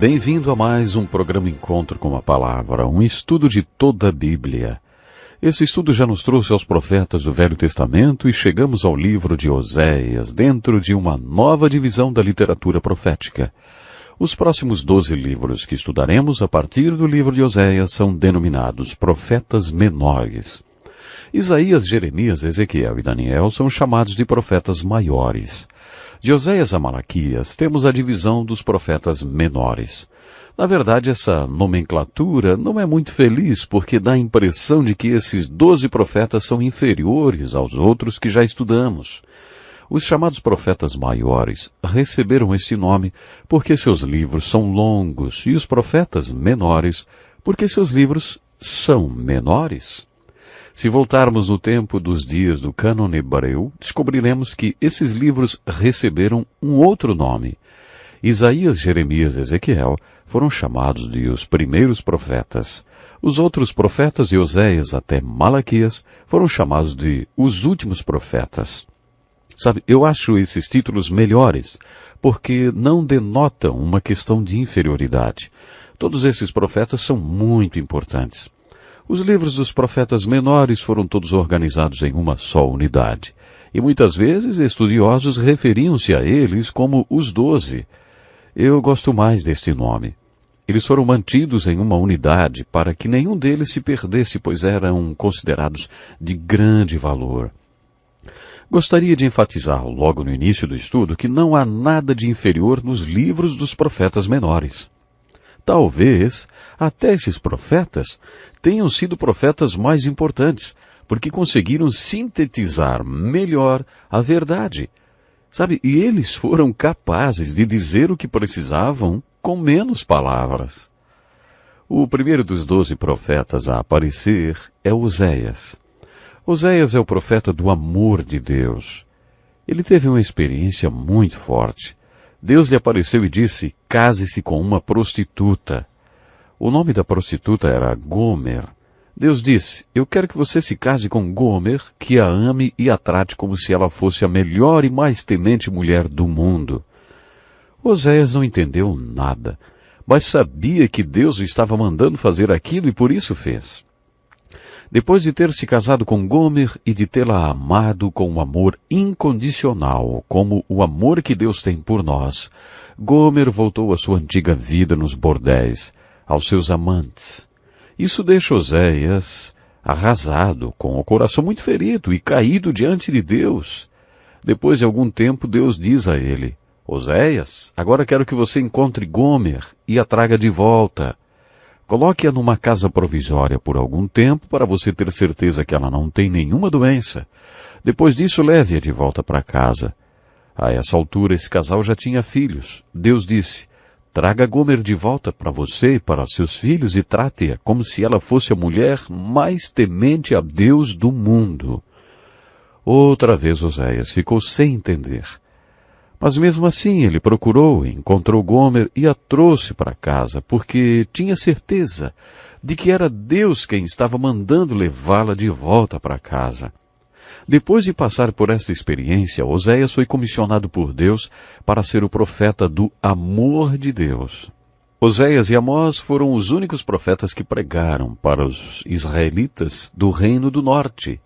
Bem-vindo a mais um programa Encontro com a Palavra, um estudo de toda a Bíblia. Esse estudo já nos trouxe aos profetas do Velho Testamento e chegamos ao livro de Oséias, dentro de uma nova divisão da literatura profética. Os próximos 12 livros que estudaremos a partir do livro de Oséias são denominados profetas menores. Isaías, Jeremias, Ezequiel e Daniel são chamados de profetas maiores. De Oséias a Malaquias temos a divisão dos profetas menores. Na verdade, essa nomenclatura não é muito feliz porque dá a impressão de que esses 12 profetas são inferiores aos outros que já estudamos. Os chamados profetas maiores receberam este nome porque seus livros são longos e os profetas menores porque seus livros são menores. Se voltarmos no tempo dos dias do cânon hebreu, descobriremos que esses livros receberam um outro nome. Isaías, Jeremias e Ezequiel foram chamados de os primeiros profetas. Os outros profetas de Oséias até Malaquias foram chamados de os últimos profetas. Sabe, eu acho esses títulos melhores, porque não denotam uma questão de inferioridade. Todos esses profetas são muito importantes. Os livros dos profetas menores foram todos organizados em uma só unidade, e muitas vezes estudiosos referiam-se a eles como os 12. Eu gosto mais deste nome. Eles foram mantidos em uma unidade para que nenhum deles se perdesse, pois eram considerados de grande valor. Gostaria de enfatizar logo no início do estudo que não há nada de inferior nos livros dos profetas menores. Talvez até esses profetas tenham sido profetas mais importantes, porque conseguiram sintetizar melhor a verdade. Sabe, e eles foram capazes de dizer o que precisavam com menos palavras. O primeiro dos 12 profetas a aparecer é Oséias. Oséias é o profeta do amor de Deus. Ele teve uma experiência muito forte. Deus lhe apareceu e disse, case-se com uma prostituta. O nome da prostituta era Gomer. Deus disse, eu quero que você se case com Gomer, que a ame e a trate como se ela fosse a melhor e mais temente mulher do mundo. Oséias não entendeu nada, mas sabia que Deus o estava mandando fazer aquilo e por isso fez. Depois de ter se casado com Gomer e de tê-la amado com um amor incondicional, como o amor que Deus tem por nós, Gomer voltou à sua antiga vida nos bordéis, aos seus amantes. Isso deixa Oséias arrasado, com o coração muito ferido e caído diante de Deus. Depois de algum tempo, Deus diz a ele, Oséias, agora quero que você encontre Gomer e a traga de volta. Coloque-a numa casa provisória por algum tempo para você ter certeza que ela não tem nenhuma doença. Depois disso, leve-a de volta para casa. A essa altura, esse casal já tinha filhos. Deus disse, traga Gomer de volta para você e para seus filhos e trate-a como se ela fosse a mulher mais temente a Deus do mundo. Outra vez Oséias ficou sem entender. Mas mesmo assim ele procurou, encontrou Gomer e a trouxe para casa, porque tinha certeza de que era Deus quem estava mandando levá-la de volta para casa. Depois de passar por essa experiência, Oséias foi comissionado por Deus para ser o profeta do amor de Deus. Oséias e Amós foram os únicos profetas que pregaram para os israelitas do Reino do Norte.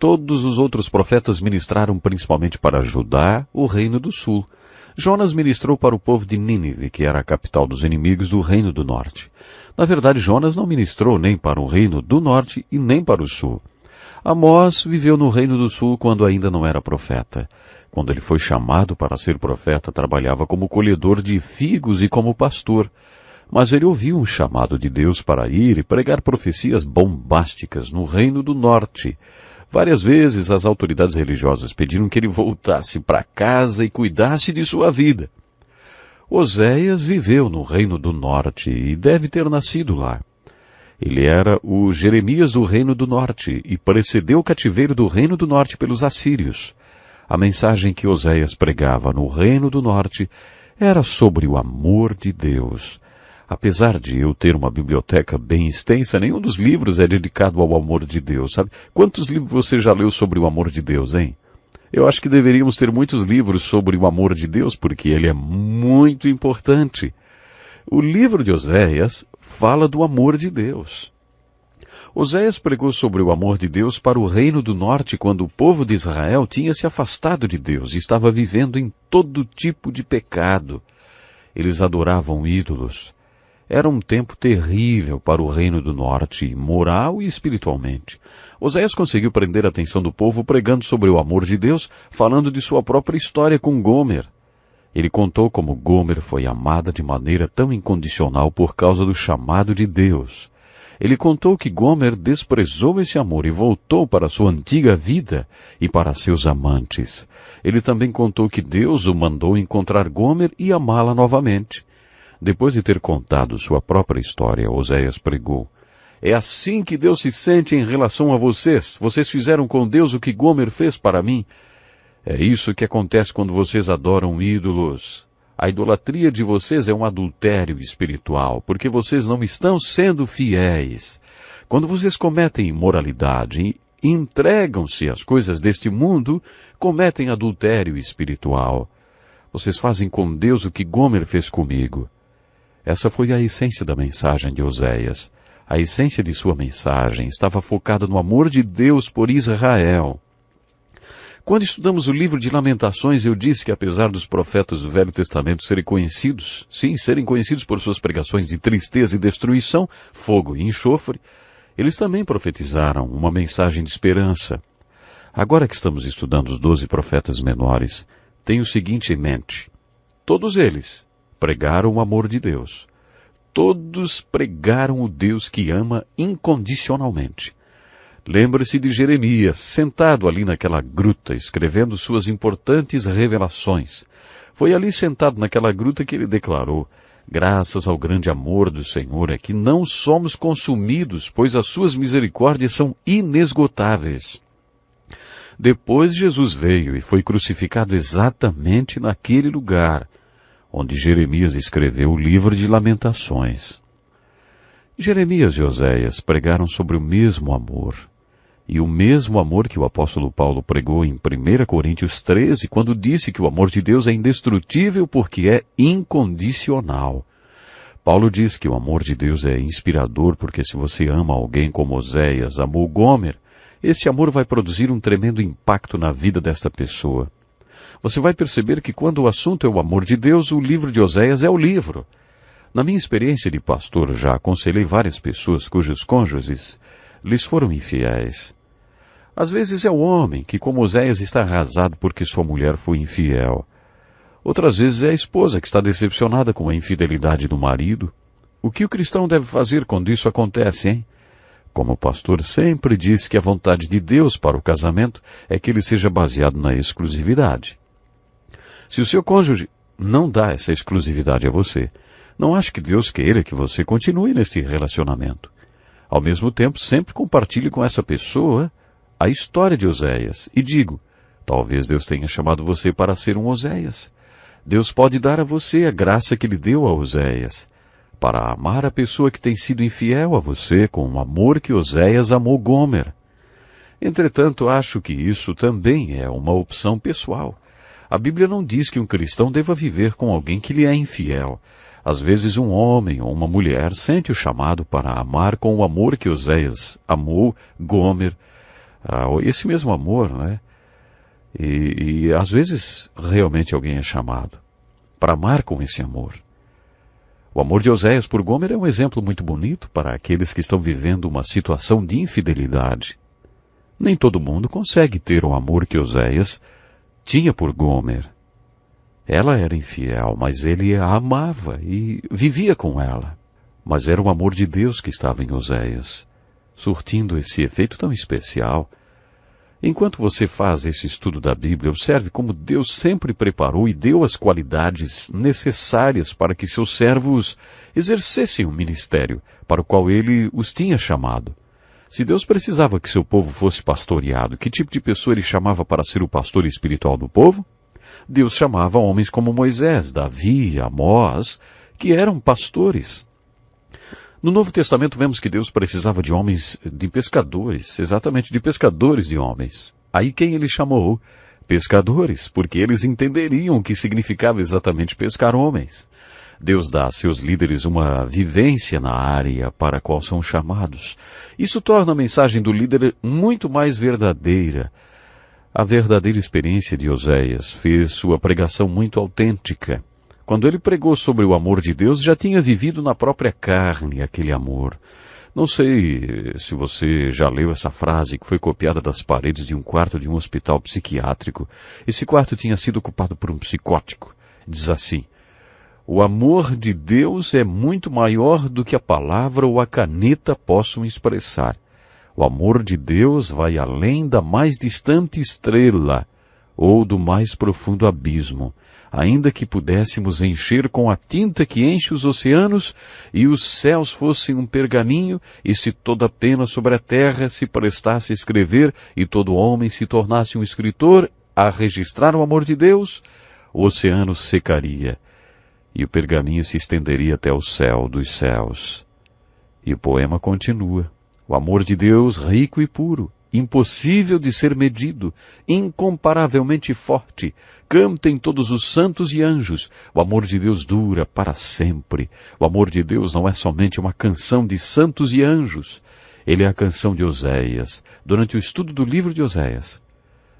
Todos os outros profetas ministraram principalmente para Judá, o Reino do Sul. Jonas ministrou para o povo de Nínive, que era a capital dos inimigos do Reino do Norte. Na verdade, Jonas não ministrou nem para o Reino do Norte e nem para o Sul. Amós viveu no Reino do Sul quando ainda não era profeta. Quando ele foi chamado para ser profeta, trabalhava como colhedor de figos e como pastor. Mas ele ouviu um chamado de Deus para ir e pregar profecias bombásticas no Reino do Norte. Várias vezes as autoridades religiosas pediram que ele voltasse para casa e cuidasse de sua vida. Oséias viveu no Reino do Norte e deve ter nascido lá. Ele era o Jeremias do Reino do Norte e precedeu o cativeiro do Reino do Norte pelos assírios. A mensagem que Oséias pregava no Reino do Norte era sobre o amor de Deus. Apesar de eu ter uma biblioteca bem extensa, nenhum dos livros é dedicado ao amor de Deus, sabe? Quantos livros você já leu sobre o amor de Deus, hein? Eu acho que deveríamos ter muitos livros sobre o amor de Deus, porque ele é muito importante. O livro de Oséias fala do amor de Deus. Oséias pregou sobre o amor de Deus para o reino do norte quando o povo de Israel tinha se afastado de Deus e estava vivendo em todo tipo de pecado. Eles adoravam ídolos. Era um tempo terrível para o reino do norte, moral e espiritualmente. Oséias conseguiu prender a atenção do povo pregando sobre o amor de Deus, falando de sua própria história com Gomer. Ele contou como Gomer foi amada de maneira tão incondicional por causa do chamado de Deus. Ele contou que Gomer desprezou esse amor e voltou para sua antiga vida e para seus amantes. Ele também contou que Deus o mandou encontrar Gomer e amá-la novamente. Depois de ter contado sua própria história, Oséias pregou: é assim que Deus se sente em relação a vocês. Vocês fizeram com Deus o que Gomer fez para mim. É isso que acontece quando vocês adoram ídolos. A idolatria de vocês é um adultério espiritual, porque vocês não estão sendo fiéis. Quando vocês cometem imoralidade e entregam-se às coisas deste mundo, cometem adultério espiritual. Vocês fazem com Deus o que Gomer fez comigo. Essa foi a essência da mensagem de Oséias. A essência de sua mensagem estava focada no amor de Deus por Israel. Quando estudamos o livro de Lamentações, eu disse que apesar dos profetas do Velho Testamento serem conhecidos por suas pregações de tristeza e destruição, fogo e enxofre, eles também profetizaram uma mensagem de esperança. Agora que estamos estudando os 12 profetas menores, tenho o seguinte em mente: todos eles pregaram o amor de Deus. Todos pregaram o Deus que ama incondicionalmente. Lembre-se de Jeremias, sentado ali naquela gruta, escrevendo suas importantes revelações. Foi ali sentado naquela gruta que ele declarou: graças ao grande amor do Senhor é que não somos consumidos, pois as suas misericórdias são inesgotáveis. Depois Jesus veio e foi crucificado exatamente naquele lugar, onde Jeremias escreveu o livro de Lamentações. Jeremias e Oséias pregaram sobre o mesmo amor. E o mesmo amor que o apóstolo Paulo pregou em 1 Coríntios 13, quando disse que o amor de Deus é indestrutível porque é incondicional. Paulo diz que o amor de Deus é inspirador porque se você ama alguém como Oséias amou Gomer, esse amor vai produzir um tremendo impacto na vida desta pessoa. Você vai perceber que quando o assunto é o amor de Deus, o livro de Oséias é o livro. Na minha experiência de pastor, já aconselhei várias pessoas cujos cônjuges lhes foram infiéis. Às vezes é o homem que, como Oséias, está arrasado porque sua mulher foi infiel. Outras vezes é a esposa que está decepcionada com a infidelidade do marido. O que o cristão deve fazer quando isso acontece, hein? Como o pastor sempre diz que a vontade de Deus para o casamento é que ele seja baseado na exclusividade. Se o seu cônjuge não dá essa exclusividade a você, não acho que Deus queira que você continue nesse relacionamento. Ao mesmo tempo, sempre compartilhe com essa pessoa a história de Oséias. E digo, talvez Deus tenha chamado você para ser um Oséias. Deus pode dar a você a graça que lhe deu a Oséias, para amar a pessoa que tem sido infiel a você com o amor que Oséias amou Gomer. Entretanto, acho que isso também é uma opção pessoal. A Bíblia não diz que um cristão deva viver com alguém que lhe é infiel. Às vezes um homem ou uma mulher sente o chamado para amar com o amor que Oséias amou Gomer, esse mesmo amor, né? E às vezes realmente alguém é chamado para amar com esse amor. O amor de Oséias por Gomer é um exemplo muito bonito para aqueles que estão vivendo uma situação de infidelidade. Nem todo mundo consegue ter o amor que Oséias tinha por Gomer. Ela era infiel, mas ele a amava e vivia com ela. Mas era o amor de Deus que estava em Oséias, surtindo esse efeito tão especial. Enquanto você faz esse estudo da Bíblia, observe como Deus sempre preparou e deu as qualidades necessárias para que seus servos exercessem o ministério para o qual ele os tinha chamado. Se Deus precisava que seu povo fosse pastoreado, que tipo de pessoa ele chamava para ser o pastor espiritual do povo? Deus chamava homens como Moisés, Davi, Amós, que eram pastores. No Novo Testamento vemos que Deus precisava de homens, de pescadores, exatamente de pescadores de homens. Aí quem ele chamou? Pescadores, porque eles entenderiam o que significava exatamente pescar homens. Deus dá a seus líderes uma vivência na área para a qual são chamados. Isso torna a mensagem do líder muito mais verdadeira. A verdadeira experiência de Oséias fez sua pregação muito autêntica. Quando ele pregou sobre o amor de Deus, já tinha vivido na própria carne aquele amor. Não sei se você já leu essa frase que foi copiada das paredes de um quarto de um hospital psiquiátrico. Esse quarto tinha sido ocupado por um psicótico. Diz assim: o amor de Deus é muito maior do que a palavra ou a caneta possam expressar. O amor de Deus vai além da mais distante estrela ou do mais profundo abismo. Ainda que pudéssemos encher com a tinta que enche os oceanos e os céus fossem um pergaminho, e se toda pena sobre a terra se prestasse a escrever e todo homem se tornasse um escritor a registrar o amor de Deus, o oceano secaria e o pergaminho se estenderia até o céu dos céus. E o poema continua. O amor de Deus rico e puro, impossível de ser medido, incomparavelmente forte, cantem todos os santos e anjos. O amor de Deus dura para sempre. O amor de Deus não é somente uma canção de santos e anjos. Ele é a canção de Oséias. Durante o estudo do livro de Oséias,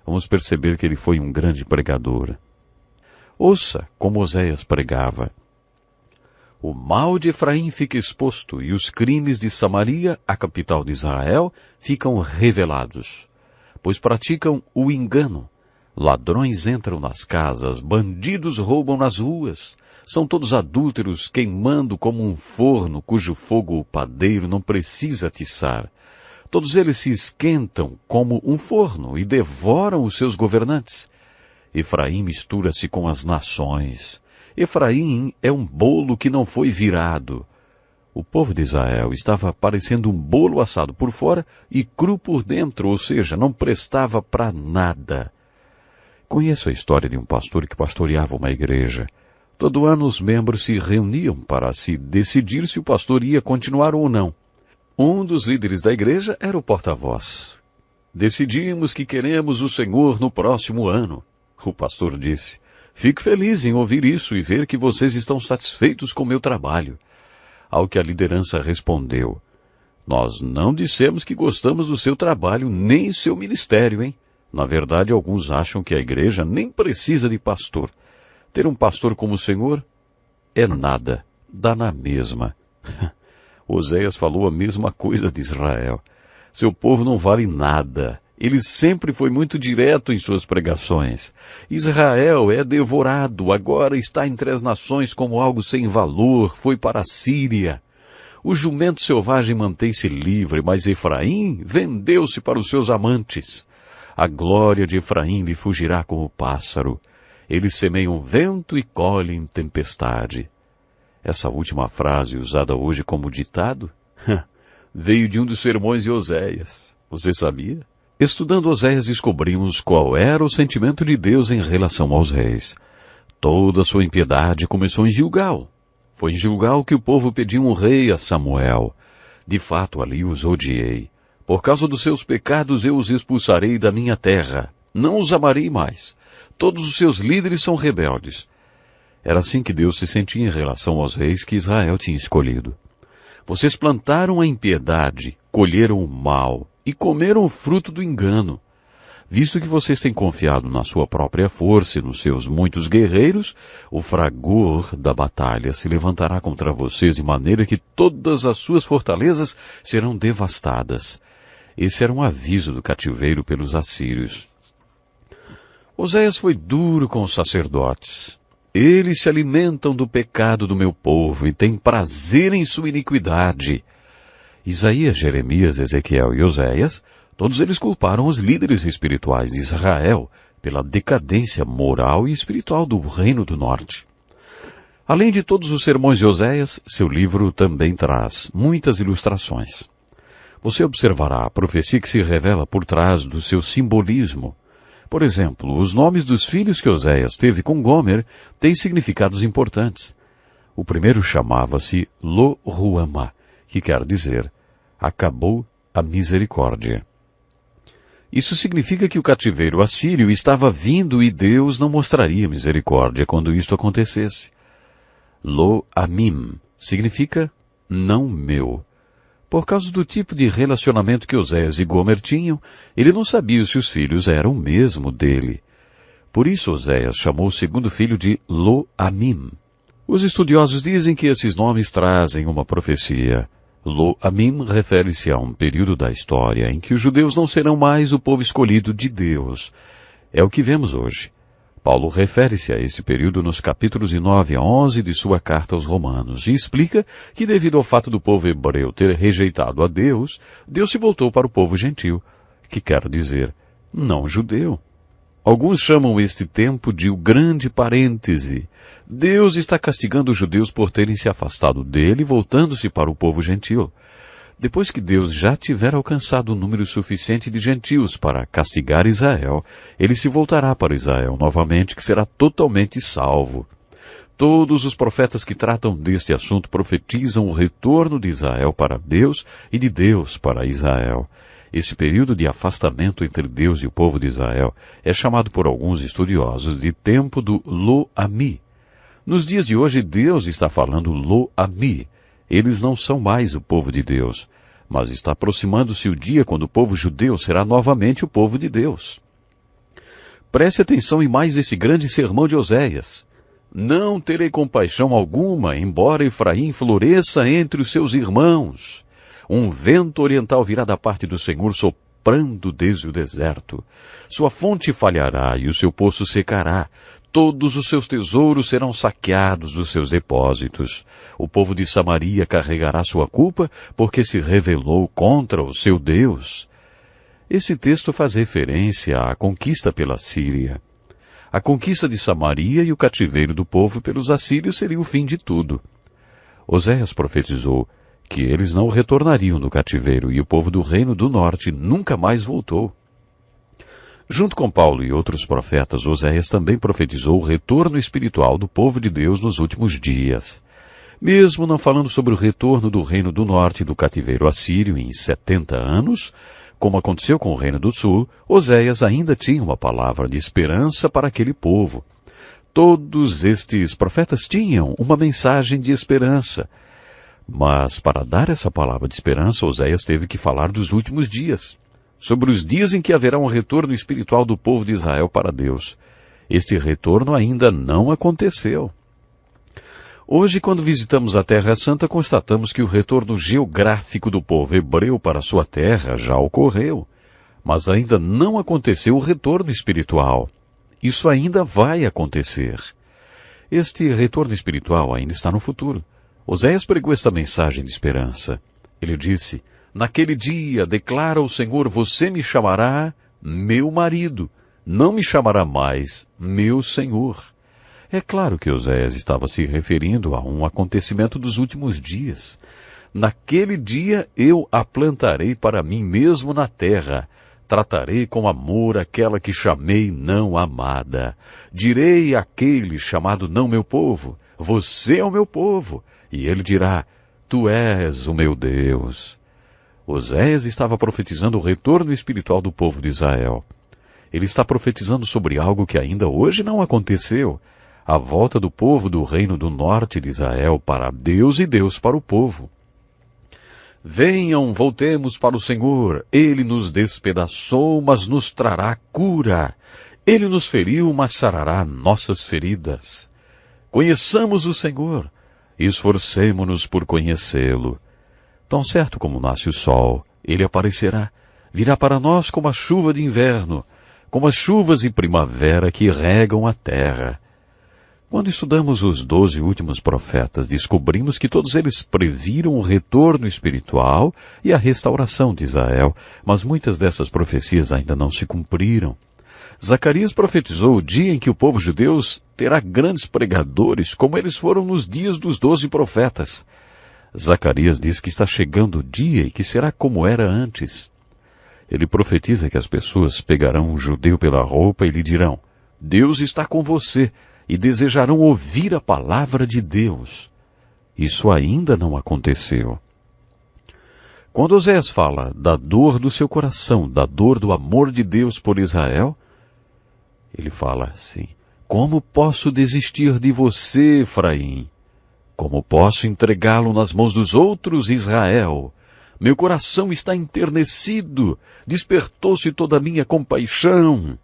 vamos perceber que ele foi um grande pregador. Ouça como Oséias pregava. O mal de Efraim fica exposto e os crimes de Samaria, a capital de Israel, ficam revelados, pois praticam o engano. Ladrões entram nas casas, bandidos roubam nas ruas. São todos adúlteros, queimando como um forno cujo fogo o padeiro não precisa atiçar. Todos eles se esquentam como um forno e devoram os seus governantes. Efraim mistura-se com as nações. Efraim é um bolo que não foi virado. O povo de Israel estava parecendo um bolo assado por fora e cru por dentro, ou seja, não prestava para nada. Conheço a história de um pastor que pastoreava uma igreja. Todo ano os membros se reuniam para se decidir se o pastor ia continuar ou não. Um dos líderes da igreja era o porta-voz. Decidimos que queremos o Senhor no próximo ano. O pastor disse: fico feliz em ouvir isso e ver que vocês estão satisfeitos com o meu trabalho. Ao que a liderança respondeu: nós não dissemos que gostamos do seu trabalho nem seu ministério, hein? Na verdade, alguns acham que a igreja nem precisa de pastor. Ter um pastor como o Senhor é nada, dá na mesma. Oséias falou a mesma coisa de Israel. Seu povo não vale nada. Ele sempre foi muito direto em suas pregações. Israel é devorado, agora está entre as nações como algo sem valor, foi para a Síria. O jumento selvagem mantém-se livre, mas Efraim vendeu-se para os seus amantes. A glória de Efraim lhe fugirá como pássaro. Eles semeiam vento e colhem tempestade. Essa última frase, usada hoje como ditado, veio de um dos sermões de Oséias. Você sabia? Estudando Oséias, descobrimos qual era o sentimento de Deus em relação aos reis. Toda a sua impiedade começou em Gilgal. Foi em Gilgal que o povo pediu um rei a Samuel. De fato, ali os odiei. Por causa dos seus pecados eu os expulsarei da minha terra. Não os amarei mais. Todos os seus líderes são rebeldes. Era assim que Deus se sentia em relação aos reis que Israel tinha escolhido. Vocês plantaram a impiedade, colheram o mal e comeram o fruto do engano. Visto que vocês têm confiado na sua própria força e nos seus muitos guerreiros, o fragor da batalha se levantará contra vocês de maneira que todas as suas fortalezas serão devastadas. Esse era um aviso do cativeiro pelos assírios. Oséias foi duro com os sacerdotes. Eles se alimentam do pecado do meu povo e têm prazer em sua iniquidade. Isaías, Jeremias, Ezequiel e Oséias, todos eles culparam os líderes espirituais de Israel pela decadência moral e espiritual do Reino do Norte. Além de todos os sermões de Oséias, seu livro também traz muitas ilustrações. Você observará a profecia que se revela por trás do seu simbolismo. Por exemplo, os nomes dos filhos que Oséias teve com Gomer têm significados importantes. O primeiro chamava-se Lo-Ruamá, que quer dizer, acabou a misericórdia. Isso significa que o cativeiro assírio estava vindo e Deus não mostraria misericórdia quando isto acontecesse. Lo Amim significa não meu. Por causa do tipo de relacionamento que Oséias e Gomer tinham, ele não sabia se os filhos eram mesmo dele. Por isso Oséias chamou o segundo filho de Lo Amim. Os estudiosos dizem que esses nomes trazem uma profecia. Lo Amim refere-se a um período da história em que os judeus não serão mais o povo escolhido de Deus. É o que vemos hoje. Paulo refere-se a esse período nos capítulos 9 a 11 de sua carta aos Romanos e explica que devido ao fato do povo hebreu ter rejeitado a Deus, Deus se voltou para o povo gentil, que quer dizer, não judeu. Alguns chamam este tempo de o grande parêntese. Deus está castigando os judeus por terem se afastado dele, voltando-se para o povo gentil. Depois que Deus já tiver alcançado um número suficiente de gentios para castigar Israel, ele se voltará para Israel novamente, que será totalmente salvo. Todos os profetas que tratam deste assunto profetizam o retorno de Israel para Deus e de Deus para Israel. Esse período de afastamento entre Deus e o povo de Israel é chamado por alguns estudiosos de tempo do Lo Ami. Nos dias de hoje, Deus está falando Lo Ami. Eles não são mais o povo de Deus, mas está aproximando-se o dia quando o povo judeu será novamente o povo de Deus. Preste atenção em mais esse grande sermão de Oséias. Não terei compaixão alguma, embora Efraim floresça entre os seus irmãos. Um vento oriental virá da parte do Senhor soprando desde o deserto. Sua fonte falhará e o seu poço secará. Todos os seus tesouros serão saqueados dos seus depósitos. O povo de Samaria carregará sua culpa, porque se rebelou contra o seu Deus. Esse texto faz referência à conquista pela Síria. A conquista de Samaria e o cativeiro do povo pelos assírios seria o fim de tudo. Oséias profetizou que eles não retornariam do cativeiro e o povo do reino do norte nunca mais voltou. Junto com Paulo e outros profetas, Oséias também profetizou o retorno espiritual do povo de Deus nos últimos dias. Mesmo não falando sobre o retorno do reino do norte do cativeiro assírio em 70 anos, como aconteceu com o reino do sul, Oséias ainda tinha uma palavra de esperança para aquele povo. Todos estes profetas tinham uma mensagem de esperança. Mas para dar essa palavra de esperança, Oséias teve que falar dos últimos dias, sobre os dias em que haverá um retorno espiritual do povo de Israel para Deus. Este retorno ainda não aconteceu. Hoje, quando visitamos a Terra Santa, constatamos que o retorno geográfico do povo hebreu para sua terra já ocorreu, mas ainda não aconteceu o retorno espiritual. Isso ainda vai acontecer. Este retorno espiritual ainda está no futuro. Oséias pregou esta mensagem de esperança. Ele disse: naquele dia, declara o Senhor, você me chamará meu marido, não me chamará mais meu Senhor. É claro que Oséias estava se referindo a um acontecimento dos últimos dias. Naquele dia eu a plantarei para mim mesmo na terra. Tratarei com amor aquela que chamei não amada. Direi àquele chamado não meu povo, você é o meu povo. E ele dirá, tu és o meu Deus. Oséias estava profetizando o retorno espiritual do povo de Israel. Ele está profetizando sobre algo que ainda hoje não aconteceu. A volta do povo do reino do norte de Israel para Deus e Deus para o povo. Venham, voltemos para o Senhor. Ele nos despedaçou, mas nos trará cura. Ele nos feriu, mas sarará nossas feridas. Conheçamos o Senhor. Esforcemo-nos por conhecê-lo. Tão certo como nasce o sol, ele aparecerá. Virá para nós como a chuva de inverno, como as chuvas de primavera que regam a terra. Quando estudamos os 12 últimos profetas, descobrimos que todos eles previram o retorno espiritual e a restauração de Israel, mas muitas dessas profecias ainda não se cumpriram. Zacarias profetizou o dia em que o povo judeu terá grandes pregadores, como eles foram nos dias dos 12 profetas. Zacarias diz que está chegando o dia e que será como era antes. Ele profetiza que as pessoas pegarão um judeu pela roupa e lhe dirão, Deus está com você, e desejarão ouvir a palavra de Deus. Isso ainda não aconteceu. Quando Oséias fala da dor do seu coração, da dor do amor de Deus por Israel, ele fala assim, como posso desistir de você, Efraim? Como posso entregá-lo nas mãos dos outros, Israel? Meu coração está enternecido, despertou-se toda a minha compaixão.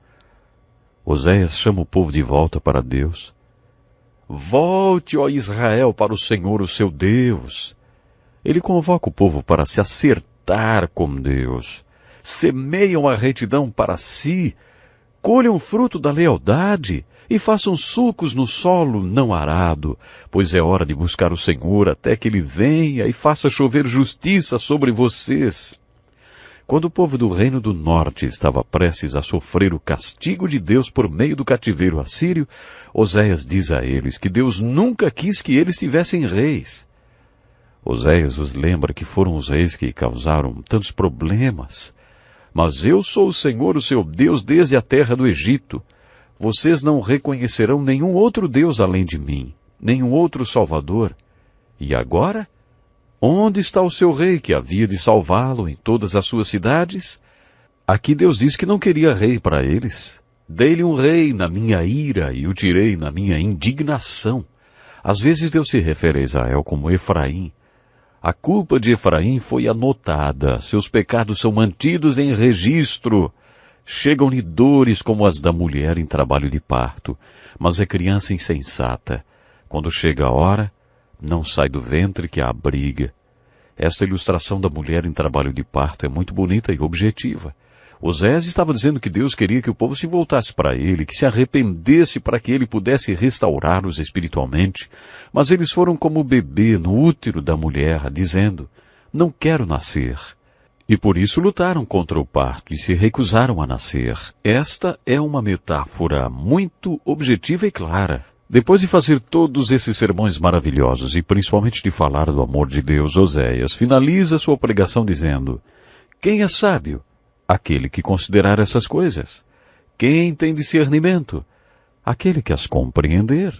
Oséias chama o povo de volta para Deus. Volte, ó Israel, para o Senhor, o seu Deus. Ele convoca o povo para se acertar com Deus. Semeiam a retidão para si, colham o fruto da lealdade e façam sulcos no solo não arado, pois é hora de buscar o Senhor até que Ele venha e faça chover justiça sobre vocês. Quando o povo do Reino do Norte estava prestes a sofrer o castigo de Deus por meio do cativeiro assírio, Oséias diz a eles que Deus nunca quis que eles tivessem reis. Oséias os lembra que foram os reis que causaram tantos problemas. Mas eu sou o Senhor, o seu Deus, desde a terra do Egito. Vocês não reconhecerão nenhum outro Deus além de mim, nenhum outro Salvador. E agora? Onde está o seu rei que havia de salvá-lo em todas as suas cidades? Aqui Deus diz que não queria rei para eles. Dei-lhe um rei na minha ira e o tirei na minha indignação. Às vezes Deus se refere a Israel como Efraim. A culpa de Efraim foi anotada, seus pecados são mantidos em registro. Chegam-lhe dores como as da mulher em trabalho de parto, mas é criança insensata. Quando chega a hora, não sai do ventre que a abriga. Esta ilustração da mulher em trabalho de parto é muito bonita e objetiva. Oséias estava dizendo que Deus queria que o povo se voltasse para ele, que se arrependesse para que ele pudesse restaurá-los espiritualmente, mas eles foram como o bebê no útero da mulher, dizendo, não quero nascer. E por isso lutaram contra o parto e se recusaram a nascer. Esta é uma metáfora muito objetiva e clara. Depois de fazer todos esses sermões maravilhosos e principalmente de falar do amor de Deus, Oséias finaliza sua pregação dizendo, quem é sábio? Aquele que considerar essas coisas. Quem tem discernimento? Aquele que as compreender.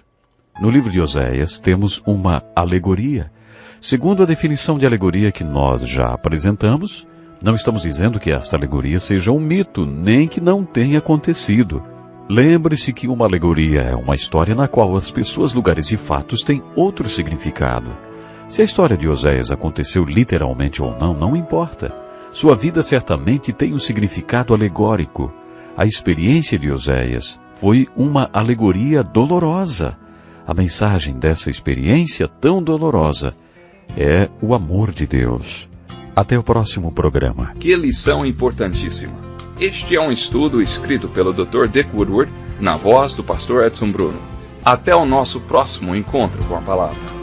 No livro de Oséias temos uma alegoria. Segundo a definição de alegoria que nós já apresentamos, não estamos dizendo que esta alegoria seja um mito, nem que não tenha acontecido. Lembre-se que uma alegoria é uma história na qual as pessoas, lugares e fatos têm outro significado. Se a história de Oséias aconteceu literalmente ou não, não importa. Sua vida certamente tem um significado alegórico. A experiência de Oséias foi uma alegoria dolorosa. A mensagem dessa experiência tão dolorosa é o amor de Deus. Até o próximo programa. Que lição importantíssima! Este é um estudo escrito pelo Dr. Dick Woodward, na voz do pastor Edson Bruno. Até o nosso próximo encontro com a palavra.